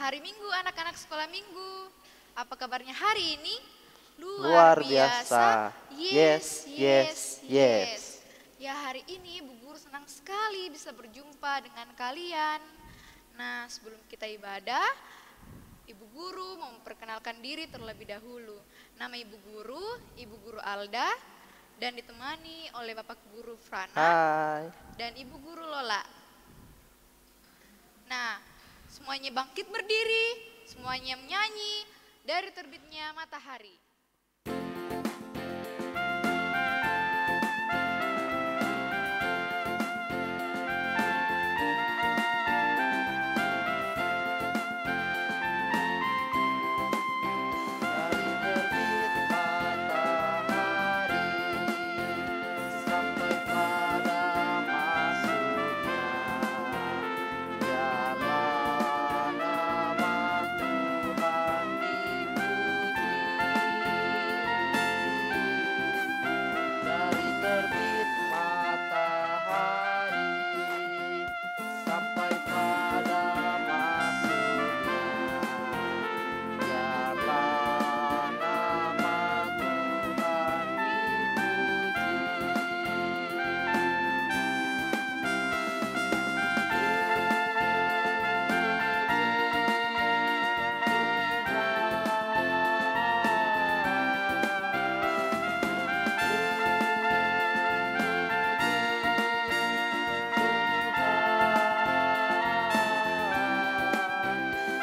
hari Minggu, anak-anak sekolah Minggu. Apa kabarnya hari ini? Luar Luar biasa. biasa. Yes, Yes, yes, yes, yes. yes. Ya, hari ini Bu Guru senang sekali bisa berjumpa dengan kalian. Nah, sebelum kita ibadah, Ibu Guru mau memperkenalkan diri terlebih dahulu. Nama Ibu Guru Alda, dan ditemani oleh Bapak Guru Frana Hai. dan Ibu Guru Lola. Nah, semuanya bangkit berdiri, semuanya menyanyi dari terbitnya matahari. Dari terbit matahari sampai pada masuknya, biarlah nama Tuhan dipuji. Dari terbit matahari sampai pada masuknya, biarlah nama Tuhan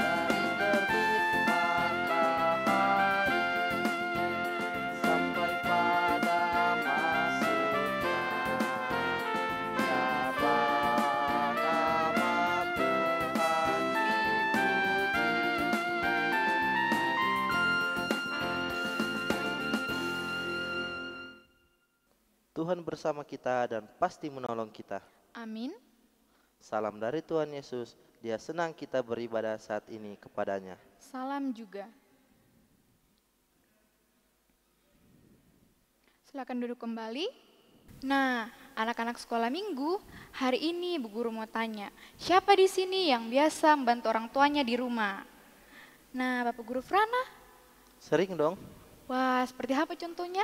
Dari terbit matahari sampai pada masuknya, biarlah nama Tuhan dipuji. Tuhan bersama kita dan pasti menolong kita. Amin. Salam dari Tuhan Yesus. Dia senang kita beribadah saat ini kepadanya. Salam juga. Silakan duduk kembali. Nah, anak-anak sekolah Minggu, hari ini Bu Guru mau tanya, siapa di sini yang biasa membantu orang tuanya di rumah? Nah, Bapak Guru Frana, Sering dong, wah seperti apa contohnya?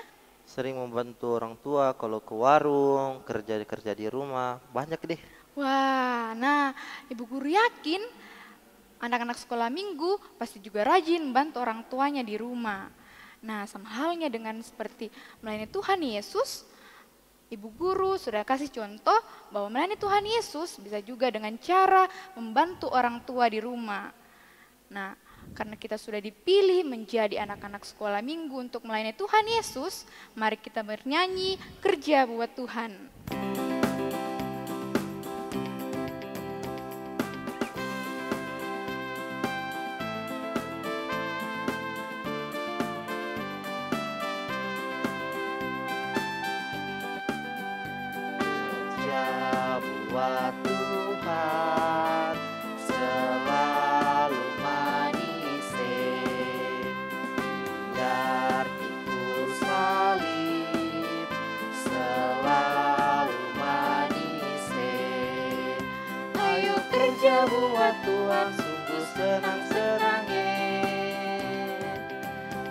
sering membantu orang tua kalau ke warung, kerja di rumah, banyak deh. Wah, nah Ibu Guru yakin anak-anak sekolah Minggu pasti juga rajin membantu orang tuanya di rumah. Nah, sama halnya dengan seperti melayani Tuhan Yesus, Ibu Guru sudah kasih contoh bahwa melayani Tuhan Yesus bisa juga dengan cara membantu orang tua di rumah. Nah, karena kita sudah dipilih menjadi anak-anak sekolah Minggu untuk melayani Tuhan Yesus, mari kita bernyanyi kerja buat Tuhan. Kerja buat Tuhan selalu manis, biar pikul salib selalu manis. Ayo kerja buat Tuhan sungguh senang-senangnya,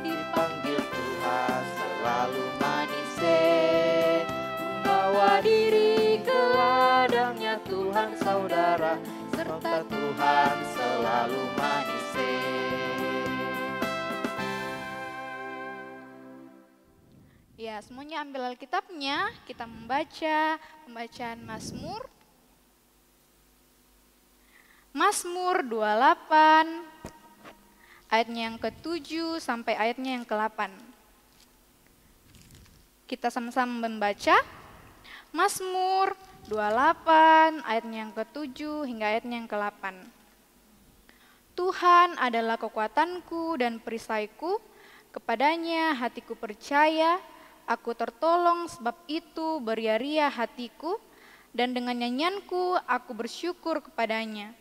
dipanggil Tuhan selalu manis, bawa diri ke ladangnya Tuhan saudara, serta Tuhan selalu manis. Ya, semuanya ambil Alkitabnya, kita membaca pembacaan Mazmur. Mazmur 28, ayatnya yang ke-7 sampai ayatnya yang ke-8. Kita sama-sama membaca Mazmur 28, ayatnya yang ke-7 hingga ayatnya yang ke-8. Tuhan adalah kekuatanku dan perisaiku, kepadanya hatiku percaya, aku tertolong sebab itu beria-ria hatiku, dan dengan nyanyianku aku bersyukur kepadanya.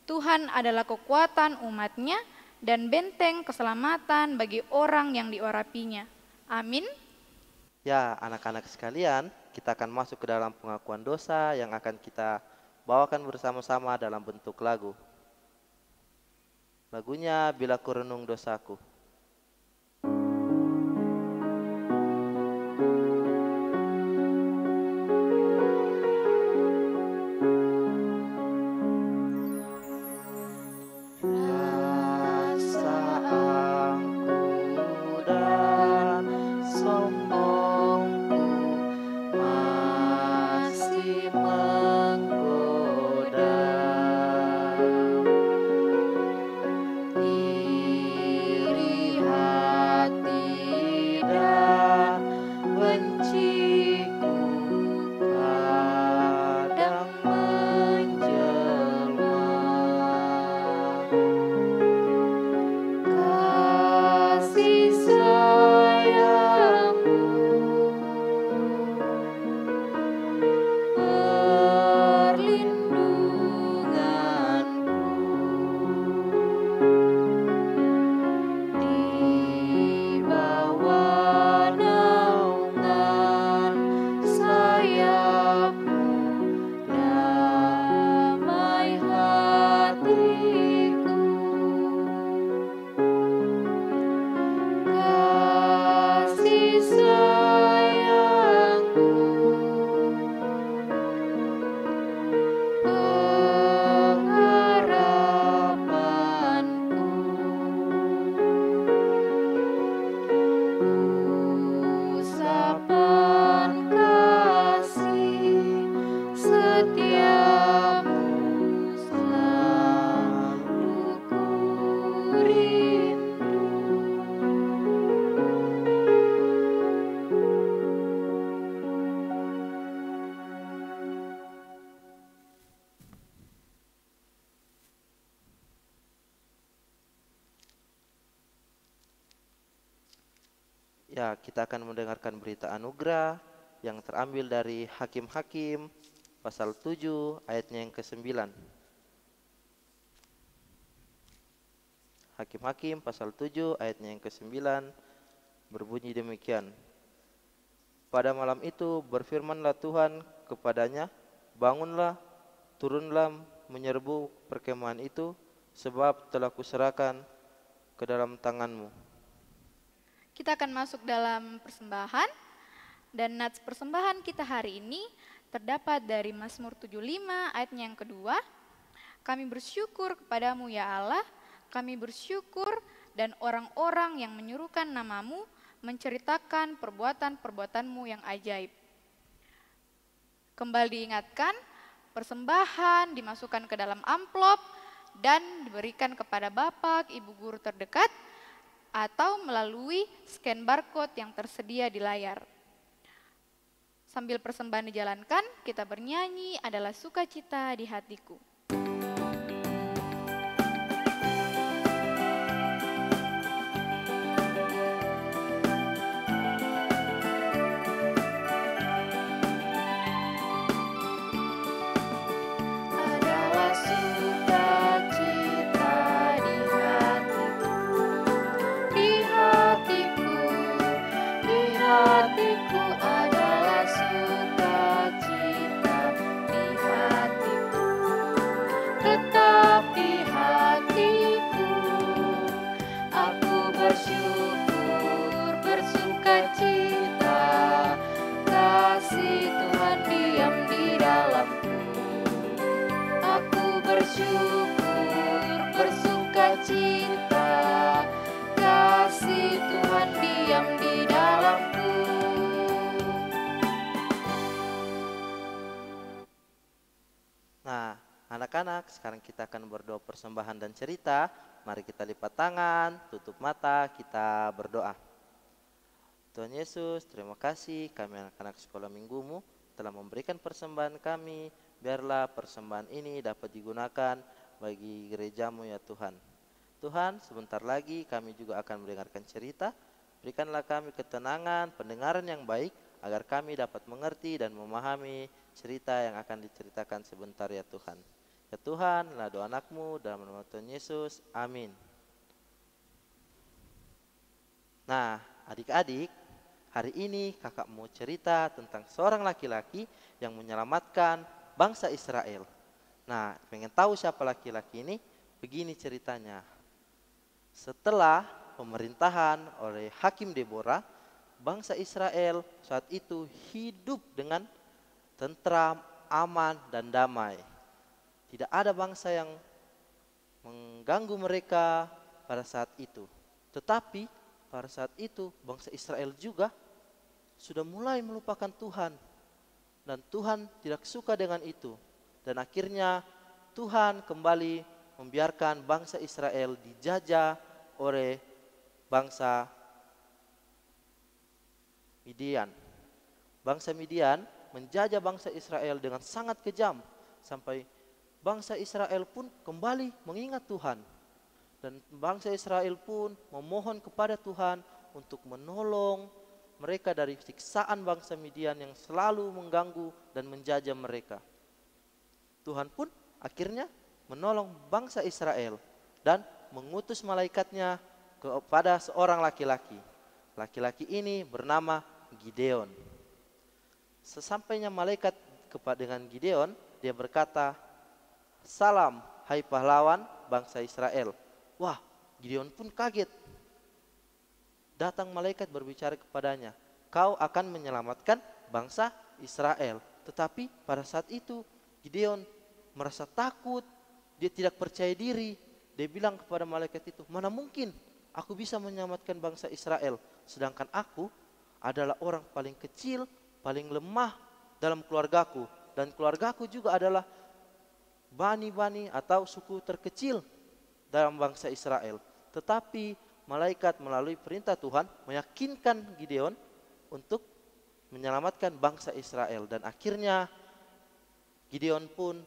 Tuhan adalah kekuatan umatnya dan benteng keselamatan bagi orang yang diurapinya. Amin. Ya, anak-anak sekalian, kita akan masuk ke dalam pengakuan dosa yang akan kita bawakan bersama-sama dalam bentuk lagu. Lagunya Bila Ku Renung Dosaku. Rasa angku dan sombongku masih menggoda. Iri hati dan benciku kadang menjelma. Kasih sayangmu perlindunganku di bawah naungan sayapmu, damai hatiku. Kasih sayangmu pengharapanku, usapan kasih setiamu selalu ku rindu. Ya, kita akan mendengarkan berita anugerah yang terambil dari Hakim-Hakim pasal 7 ayatnya yang ke-9. Hakim-Hakim pasal 7 ayatnya yang ke-9 berbunyi demikian. Pada malam itu berfirmanlah Tuhan kepadanya, bangunlah, turunlah menyerbu perkemahan itu, sebab telah kuserahkan ke dalam tanganmu. Kita akan masuk dalam persembahan, dan nats persembahan kita hari ini terdapat dari Mazmur 75 ayatnya yang kedua. Kami bersyukur kepadamu ya Allah, kami bersyukur, dan orang-orang yang menyuruhkan namamu menceritakan perbuatan-perbuatanmu yang ajaib. Kembali diingatkan, persembahan dimasukkan ke dalam amplop dan diberikan kepada bapak, ibu guru terdekat, atau melalui scan barcode yang tersedia di layar. Sambil persembahan dijalankan, kita bernyanyi adalah sukacita di hatiku. Adalah sukacita di hatiku, di hatiku, di hatiku adalah sukacita di hatiku, tetap di hatiku. Aku bersyukur, bersukacita, kasih Tuhan diam di dalamku. Aku bersyukur, bersukacita, kasih Tuhan diam di dalamku. Nah, anak-anak, sekarang kita akan berdoa persembahan dan cerita. Mari kita lipat tangan, tutup mata, kita berdoa. Tuhan Yesus, terima kasih kami anak-anak sekolah minggumu telah memberikan persembahan kami. Biarlah persembahan ini dapat digunakan bagi gerejamu ya Tuhan. Tuhan, sebentar lagi kami juga akan mendengarkan cerita. Berikanlah kami ketenangan, pendengaran yang baik, agar kami dapat mengerti dan memahami cerita yang akan diceritakan sebentar ya Tuhan. Ya Tuhan, inilah doa anakmu dalam nama Tuhan Yesus. Amin. Nah, adik-adik, hari ini kakak mau cerita tentang seorang laki-laki yang menyelamatkan bangsa Israel. Nah, pengen tahu siapa laki-laki ini? Begini ceritanya. Setelah pemerintahan oleh Hakim Deborah, bangsa Israel saat itu hidup dengan tentram, aman, dan damai. Tidak ada bangsa yang mengganggu mereka pada saat itu. Tetapi pada saat itu bangsa Israel juga sudah mulai melupakan Tuhan. Dan Tuhan tidak suka dengan itu. Dan akhirnya Tuhan kembali membiarkan bangsa Israel dijajah oleh bangsa Midian. Bangsa Midian menjajah bangsa Israel dengan sangat kejam. Sampai bangsa Israel pun kembali mengingat Tuhan. Dan bangsa Israel pun memohon kepada Tuhan untuk menolong mereka dari siksaan bangsa Midian yang selalu mengganggu dan menjajah mereka. Tuhan pun akhirnya menolong bangsa Israel dan mengutus malaikatnya kepada seorang laki-laki. Laki-laki ini bernama Gideon. Sesampainya malaikat dengan Gideon, dia berkata, "Salam, hai pahlawan bangsa Israel." Wah, Gideon pun kaget. Datang malaikat berbicara kepadanya, "Kau akan menyelamatkan bangsa Israel." Tetapi pada saat itu Gideon merasa takut, dia tidak percaya diri. Dia bilang kepada malaikat itu, "Mana mungkin aku bisa menyelamatkan bangsa Israel, sedangkan aku adalah orang paling kecil, paling lemah dalam keluargaku, dan keluargaku juga adalah bani-bani atau suku terkecil dalam bangsa Israel." Tetapi malaikat melalui perintah Tuhan meyakinkan Gideon untuk menyelamatkan bangsa Israel. Dan akhirnya Gideon pun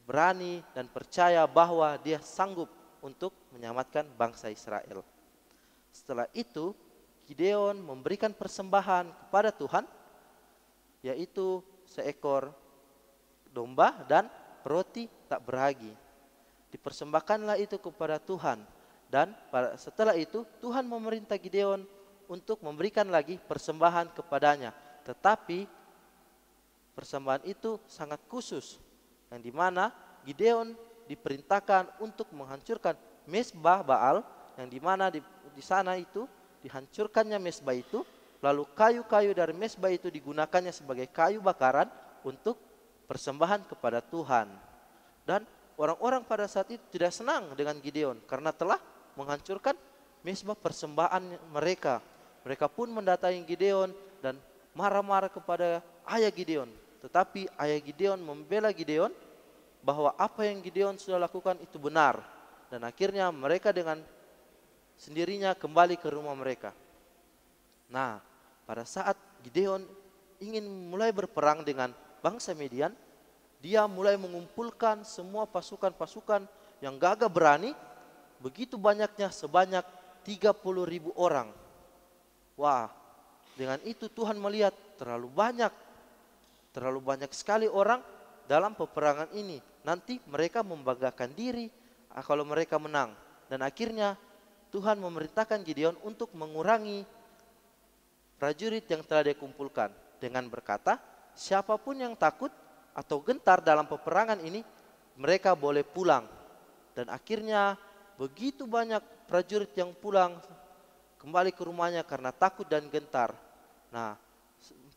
berani dan percaya bahwa dia sanggup untuk menyelamatkan bangsa Israel. Setelah itu Gideon memberikan persembahan kepada Tuhan, yaitu seekor domba dan roti tak beragi. Dipersembahkanlah itu kepada Tuhan. Dan setelah itu Tuhan memerintah Gideon untuk memberikan lagi persembahan kepadanya. Tetapi persembahan itu sangat khusus, yang dimana Gideon diperintahkan untuk menghancurkan mezbah Baal, yang dimana di sana itu dihancurkannya mezbah itu, lalu kayu-kayu dari mezbah itu digunakannya sebagai kayu bakaran untuk persembahan kepada Tuhan. Dan orang-orang pada saat itu tidak senang dengan Gideon karena telah menghancurkan mezbah persembahan mereka. Mereka pun mendatangi Gideon dan marah-marah kepada ayah Gideon. Tetapi ayah Gideon membela Gideon bahwa apa yang Gideon sudah lakukan itu benar. Dan akhirnya mereka dengan sendirinya kembali ke rumah mereka. Nah, pada saat Gideon ingin mulai berperang dengan bangsa Midian, dia mulai mengumpulkan semua pasukan-pasukan yang gagah berani. Begitu banyaknya, sebanyak 30.000 orang. Wah, dengan itu Tuhan melihat terlalu banyak sekali orang dalam peperangan ini. Nanti mereka membanggakan diri kalau mereka menang. Dan akhirnya Tuhan memerintahkan Gideon untuk mengurangi prajurit yang telah dikumpulkan dengan berkata, siapapun yang takut atau gentar dalam peperangan ini, mereka boleh pulang. Dan akhirnya begitu banyak prajurit yang pulang kembali ke rumahnya karena takut dan gentar. Nah,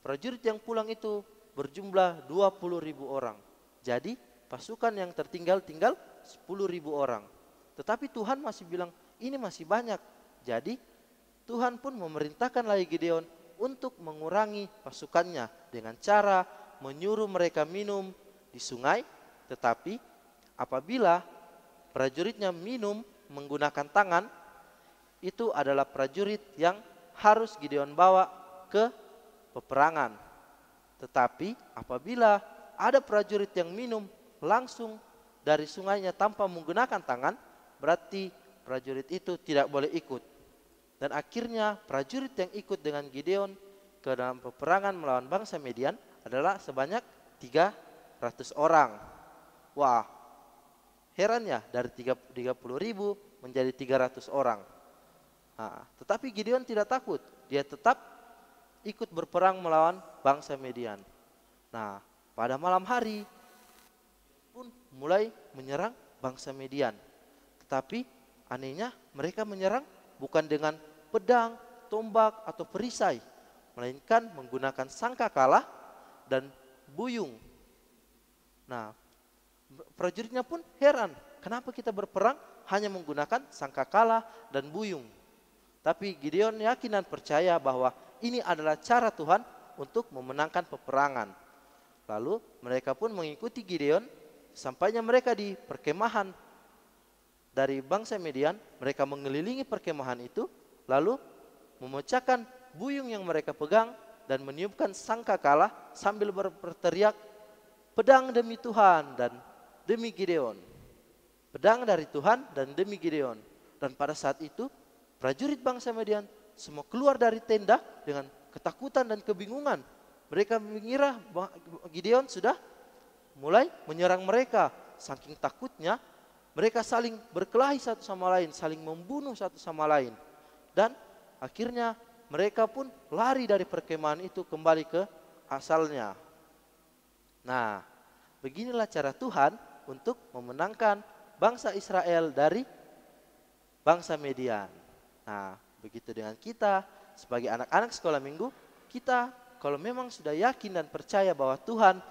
prajurit yang pulang itu berjumlah 20.000 orang. Jadi pasukan yang tertinggal tinggal 10.000 orang. Tetapi Tuhan masih bilang ini masih banyak. Jadi Tuhan pun memerintahkan lagi Gideon untuk mengurangi pasukannya dengan cara menyuruh mereka minum di sungai. Tetapi apabila prajuritnya minum menggunakan tangan, itu adalah prajurit yang harus Gideon bawa ke peperangan. Tetapi apabila ada prajurit yang minum langsung dari sungainya tanpa menggunakan tangan, berarti prajurit itu tidak boleh ikut. Dan akhirnya prajurit yang ikut dengan Gideon ke dalam peperangan melawan bangsa Midian adalah sebanyak 300 orang. Wah, heran ya, dari 30.000 menjadi 300 orang. Nah, tetapi Gideon tidak takut. Dia tetap ikut berperang melawan bangsa Midian. Nah, pada malam hari pun mulai menyerang bangsa Midian. Tetapi anehnya mereka menyerang bukan dengan pedang, tombak, atau perisai, melainkan menggunakan sangkakala dan buyung. Nah, prajuritnya pun heran, kenapa kita berperang hanya menggunakan sangkakala dan buyung. Tapi Gideon yakin dan percaya bahwa ini adalah cara Tuhan untuk memenangkan peperangan. Lalu mereka pun mengikuti Gideon. Sampainya mereka di perkemahan dari bangsa Midian, mereka mengelilingi perkemahan itu, lalu memecahkan buyung yang mereka pegang dan meniupkan sangkakala sambil berteriak, pedang demi Tuhan dan demi Gideon. Pedang dari Tuhan dan demi Gideon. Dan pada saat itu prajurit bangsa Midian semua keluar dari tenda dengan ketakutan dan kebingungan. Mereka mengira Gideon sudah mulai menyerang mereka. Saking takutnya mereka saling berkelahi satu sama lain, saling membunuh satu sama lain. Dan akhirnya mereka pun lari dari perkemahan itu kembali ke asalnya. Nah, beginilah cara Tuhan untuk memenangkan bangsa Israel dari bangsa Midian. Nah, begitu dengan kita sebagai anak-anak sekolah minggu, kita kalau memang sudah yakin dan percaya bahwa Tuhan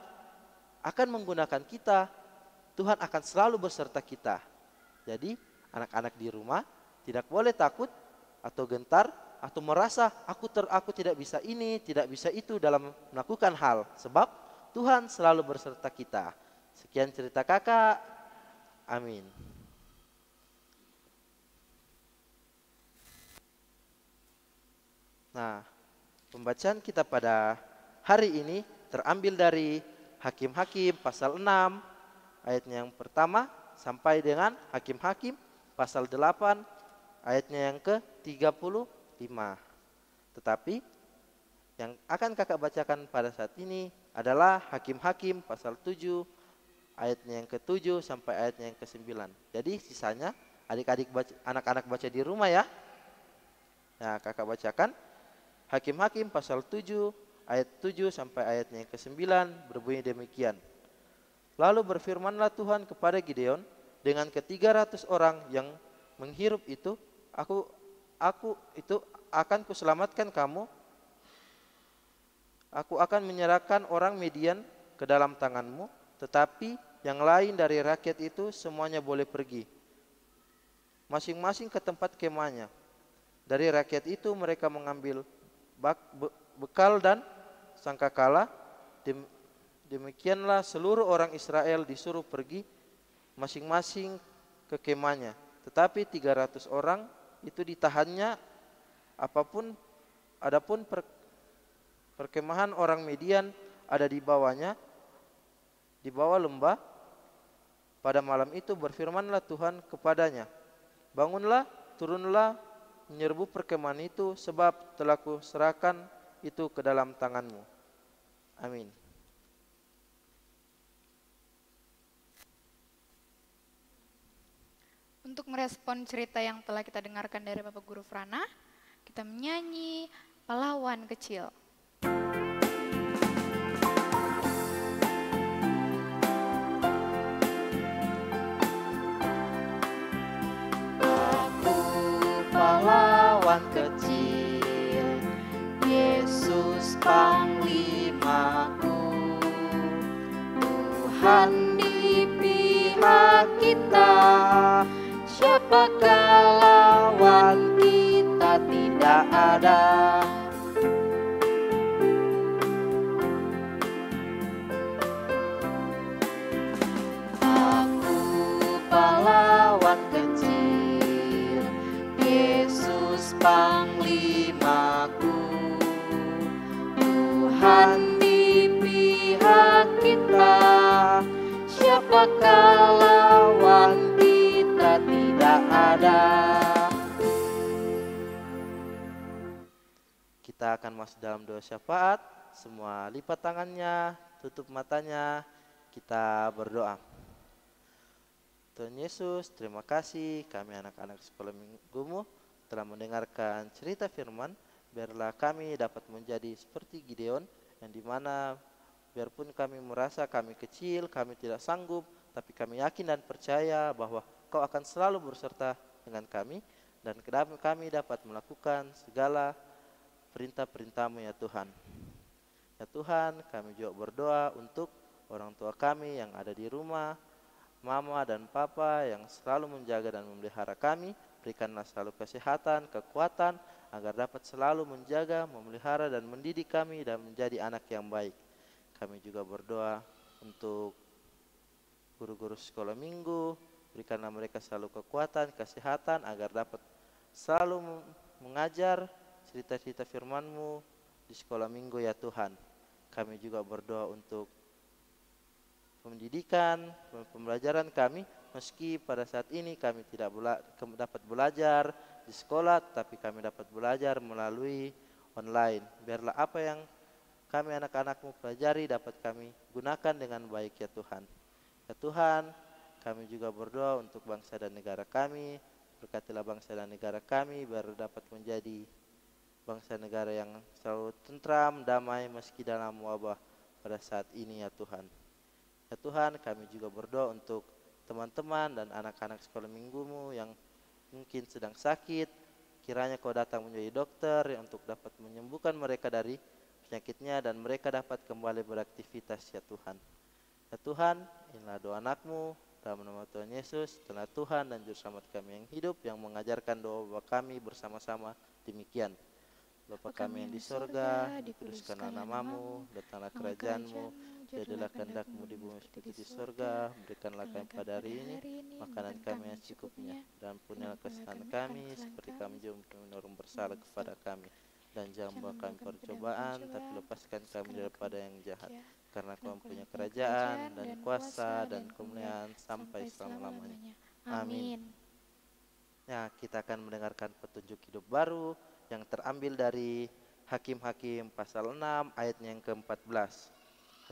akan menggunakan kita, Tuhan akan selalu beserta kita. Jadi anak-anak di rumah tidak boleh takut atau gentar atau merasa aku tidak bisa ini, tidak bisa itu dalam melakukan hal, sebab Tuhan selalu beserta kita. Sekian cerita kakak. Amin. Nah, pembacaan kita pada hari ini terambil dari Hakim-Hakim pasal 6 ayatnya yang pertama sampai dengan Hakim-Hakim pasal 8 ayatnya yang ke-35. Tetapi yang akan kakak bacakan pada saat ini adalah Hakim-Hakim pasal 7 ayatnya yang ke-7 sampai ayatnya yang ke-9. Jadi sisanya adik-adik anak-anak baca di rumah ya. Nah, kakak bacakan Hakim-Hakim pasal 7 ayat 7 sampai ayatnya yang ke-9 berbunyi demikian. Lalu berfirmanlah Tuhan kepada Gideon dengan ke-300 orang yang menghirup itu, aku itu akan kuselamatkan kamu. Aku akan menyerahkan orang Midian ke dalam tanganmu, tetapi yang lain dari rakyat itu semuanya boleh pergi, masing-masing ke tempat kemahnya. Dari rakyat itu mereka mengambil bekal dan sangkakala. Demikianlah seluruh orang Israel disuruh pergi masing-masing ke kemahnya. Tetapi 300 orang itu ditahannya, adapun perkemahan orang Midian ada di bawahnya, di bawah lembah. Pada malam itu berfirmanlah Tuhan kepadanya, bangunlah, turunlah, menyerbu perkemahan itu, sebab telah kuserahkan itu ke dalam tanganmu. Amin. Untuk merespon cerita yang telah kita dengarkan dari Bapak Guru Frana, kita menyanyi Pahlawan Kecil. Aku pahlawan kecil, Yesus panglimaku, Tuhan di pihak kita. Siapakah lawan kita? Tidak ada. Aku pahlawan kecil, Yesus panglimaku, Tuhan di pihak kita. Siapakah lawan kita? Tidak ada. Kita akan masuk dalam doa syafaat. Semua lipat tangannya, tutup matanya, kita berdoa. Tuhan Yesus, terima kasih kami anak-anak sekolah minggumu telah mendengarkan cerita firman. Biarlah kami dapat menjadi seperti Gideon, yang dimana biarpun kami merasa kami kecil, kami tidak sanggup, tapi kami yakin dan percaya bahwa Kau akan selalu berserta dengan kami. dan kami dapat melakukan segala perintah-perintah-Mu ya Tuhan. Ya Tuhan, kami juga berdoa untuk orang tua kami yang ada di rumah, mama dan papa yang selalu menjaga dan memelihara kami. Berikanlah selalu kesehatan, kekuatan, agar dapat selalu menjaga, memelihara dan mendidik kami dan menjadi anak yang baik. Kami juga berdoa untuk guru-guru sekolah minggu, berikanlah mereka selalu kekuatan, kesehatan, agar dapat selalu mengajar cerita-cerita firman-Mu di sekolah minggu ya Tuhan. Kami juga berdoa untuk pendidikan, pembelajaran kami, meski pada saat ini kami tidak dapat belajar di sekolah, tapi kami dapat belajar melalui online. Biarlah apa yang kami anak-anak-Mu pelajari dapat kami gunakan dengan baik ya Tuhan. Ya Tuhan, kami juga berdoa untuk bangsa dan negara kami. Berkatilah bangsa dan negara kami biar dapat menjadi bangsa negara yang selalu tentram, damai meski dalam wabah pada saat ini ya Tuhan. Ya Tuhan, kami juga berdoa untuk teman-teman dan anak-anak sekolah minggu-Mu yang mungkin sedang sakit. Kiranya Kau datang menjadi dokter yang untuk dapat menyembuhkan mereka dari penyakitnya dan mereka dapat kembali beraktivitas ya Tuhan. Ya Tuhan, inilah doa anak-Mu dalam nama Tuhan Yesus, telah Tuhan dan Juru Selamat kami yang hidup, yang mengajarkan doa Bapa kami bersama-sama demikian. Bapa kami yang di sorga, dikuduskanlah nama-Mu, datanglah kerajaan-Mu, jadilah kehendak-Mu di bumi seperti di sorga. Berikanlah kami pada hari ini makanan kami yang secukupnya, dan ampunilah kesalahan kami seperti kami juga mengampuni orang bersalah kepada kami. Dan jangan bawa kami percobaan, tapi lepaskan kami daripada yang jahat. Karena Kau mempunyai kerajaan dan kuasa dan kemuliaan sampai selama-lamanya. Amin. Ya, kita akan mendengarkan petunjuk hidup baru yang terambil dari Hakim-Hakim pasal 6 ayatnya yang ke-14.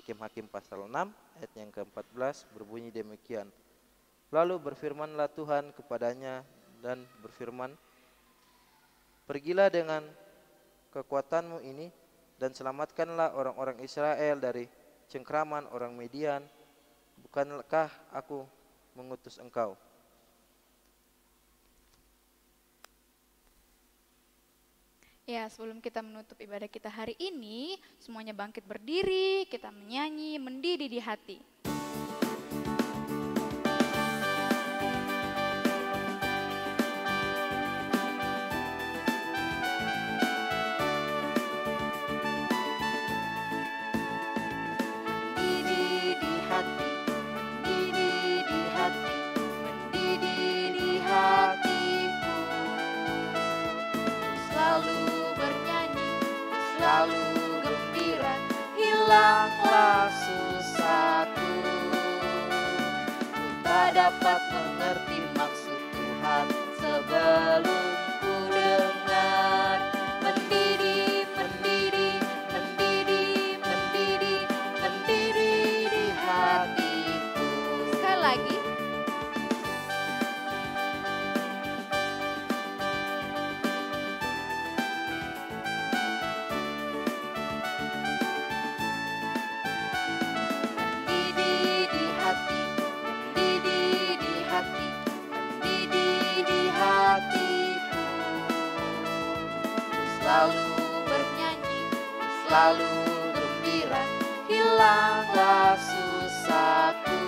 Hakim-Hakim pasal 6 ayatnya yang ke-14 berbunyi demikian. Lalu berfirmanlah Tuhan kepadanya dan berfirman, pergilah dengan kekuatanmu ini dan selamatkanlah orang-orang Israel dari cengkraman orang Midian. Bukankah aku mengutus engkau? Ya, sebelum kita menutup ibadah kita hari ini, semuanya bangkit berdiri, kita menyanyi, mendidih di hati. Mendidih di hati, mendidih di hati, mendidih di hatiku. Selalu bernyanyi, selalu gembira, hilanglah susahku. Ku tak dapat mengerti maksud Tuhan sebelum ku dengar. Mendidih, mendidih, mendidih, mendidih, mendidih di hatiku. Sekali lagi. Mendidih di hati, mendidih di hati, mendidih di hatiku. Selalu bernyanyi, selalu gembira, hilanglah susahku.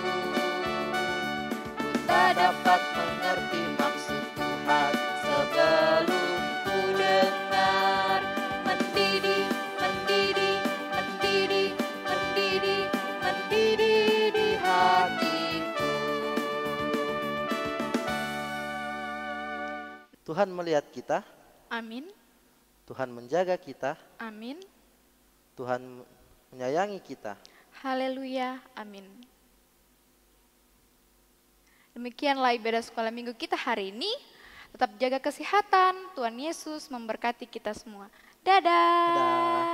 Ku tak dapat mengerti maksud Tuhan sebelum ku dengar. Mendidih, mendidih, mendidih, mendidih, mendidih di hatiku. Tuhan melihat kita, Amin, Tuhan menjaga kita, amin, Tuhan menyayangi kita. haleluya, amin. Demikianlah ibadah sekolah minggu kita hari ini. Tetap jaga kesehatan, Tuhan Yesus memberkati kita semua. Dadah. Dadah.